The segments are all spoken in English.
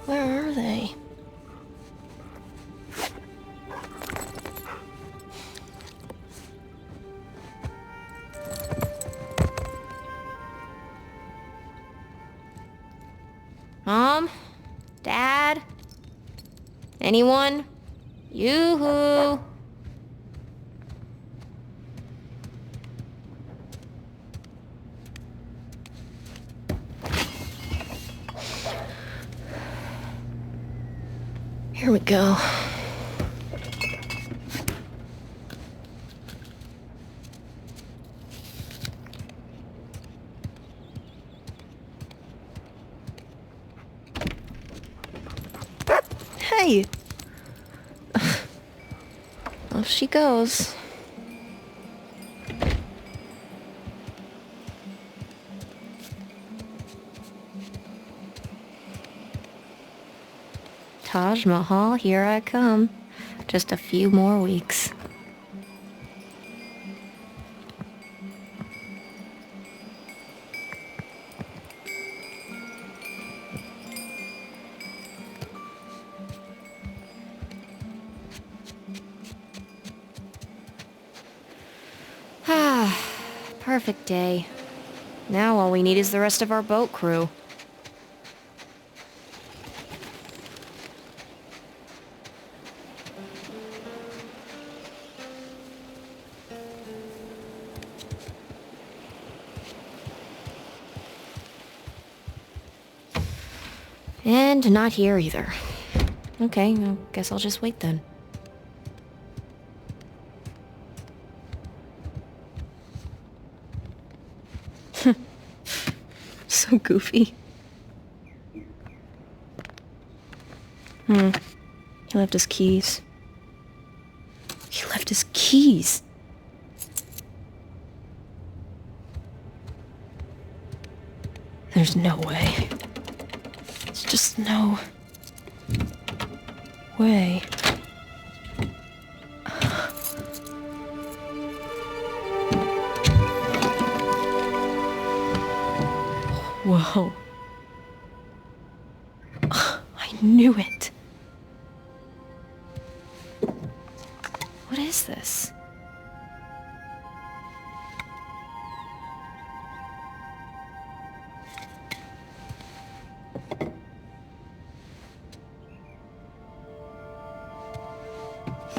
Where are they? Mom? Dad? Anyone? Yoo-hoo! Here we go. Hey! Off she goes. Taj Mahal, here I come. Just a few more weeks. Ah, perfect day. Now all we need is the rest of our boat crew. And not here either. Okay, I guess I'll just wait then. So goofy. He left his keys. He left his keys! There's no way. There's just no way. Whoa. I knew it. What is this?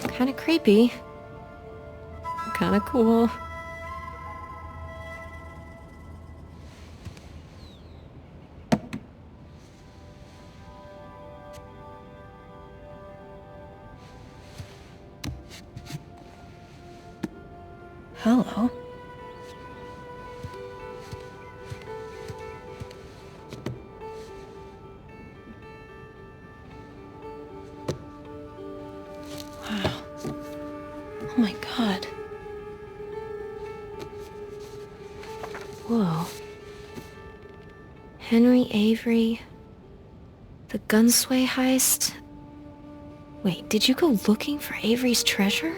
Kinda creepy. Kinda cool. Hello. Wow. Oh my god. Whoa. Henry Avery. The Gunsway heist. Wait, did you go looking for Avery's treasure?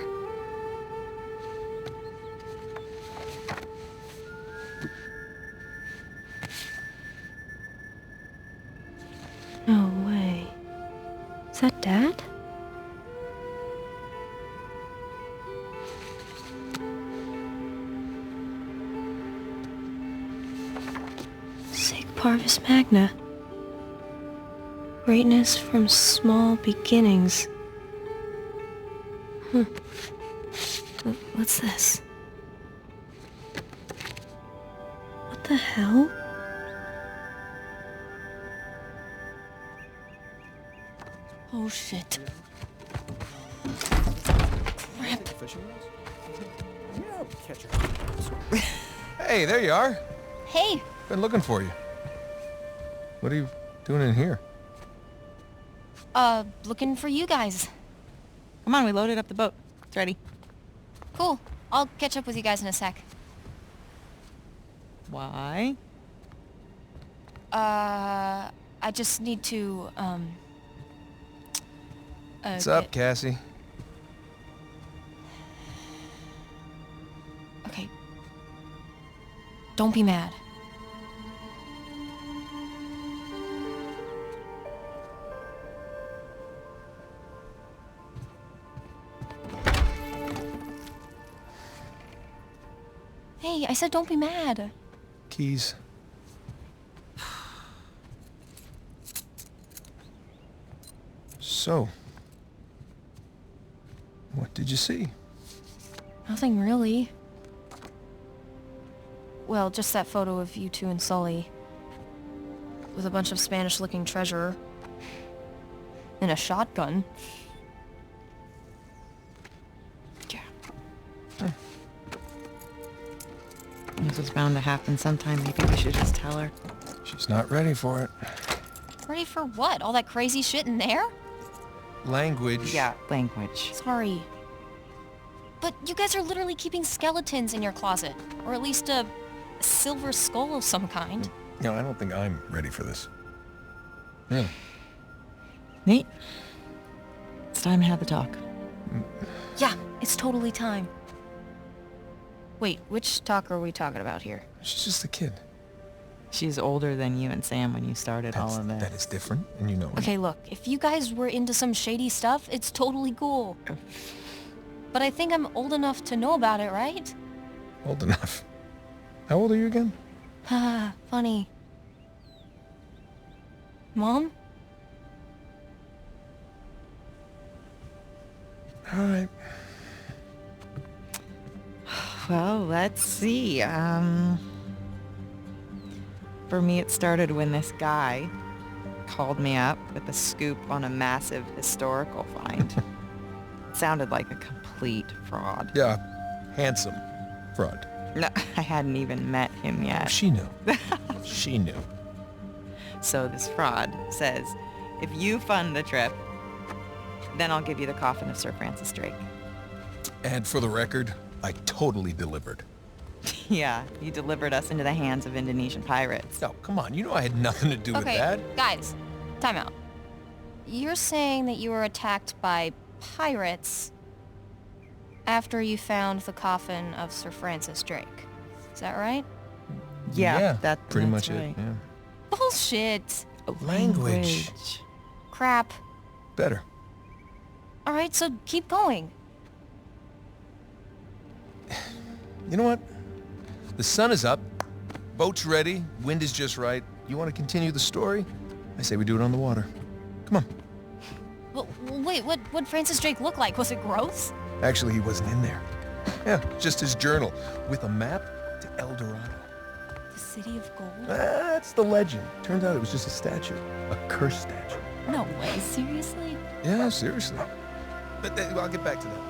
No way. Is that Dad? Sig Parvis Magna. Greatness from small beginnings. What's this? What the hell? Oh shit. Crap. Hey, there you are. Hey. Been looking for you. What are you doing in here? Looking for you guys. Come on, we loaded up the boat. It's ready. Cool. I'll catch up with you guys in a sec. Why? I just need to, What's up, Cassie? Okay. Don't be mad. Hey, I said don't be mad. Keys. So, what did you see? Nothing really. Well, just that photo of you two and Sully. With a bunch of Spanish-looking treasure. And a shotgun. Yeah. This was bound to happen sometime. Maybe we should just tell her. She's not ready for it. Ready for what? All that crazy shit in there? Language. Yeah, language. Sorry. But you guys are literally keeping skeletons in your closet. Or at least a silver skull of some kind. No, I don't think I'm ready for this. Really? Nate, it's time to have the talk. Yeah, it's totally time. Wait, which talk are we talking about here? She's just a kid. She's older than you and Sam when you started all of this. That is different, and you know it. Okay, look, if you guys were into some shady stuff, it's totally cool. But I think I'm old enough to know about it, right? Old enough. How old are you again? Haha, funny. Mom? All right. Well, let's see. For me, it started when this guy called me up with a scoop on a massive historical find. It sounded like a complete fraud. Yeah, handsome fraud. No, I hadn't even met him yet. She knew. She knew. So this fraud says, if you fund the trip, then I'll give you the coffin of Sir Francis Drake. And for the record, I totally delivered. Yeah, you delivered us into the hands of Indonesian pirates. No, come on. You know I had nothing to do with that. Okay, guys, time out. You're saying that you were attacked by pirates after you found the coffin of Sir Francis Drake. Is that right? Yeah, pretty that's much right. it. Yeah. Bullshit. Language. Crap. Better. All right, so keep going. You know what? The sun is up. Boat's ready. Wind is just right. You want to continue the story? I say we do it on the water. Come on. Well, wait, what'd Francis Drake look like? Was it gross? Actually, he wasn't in there. Yeah, just his journal with a map to El Dorado. The City of Gold? That's the legend. Turns out it was just a statue. A cursed statue. No way, seriously? Yeah, seriously. But I'll get back to that.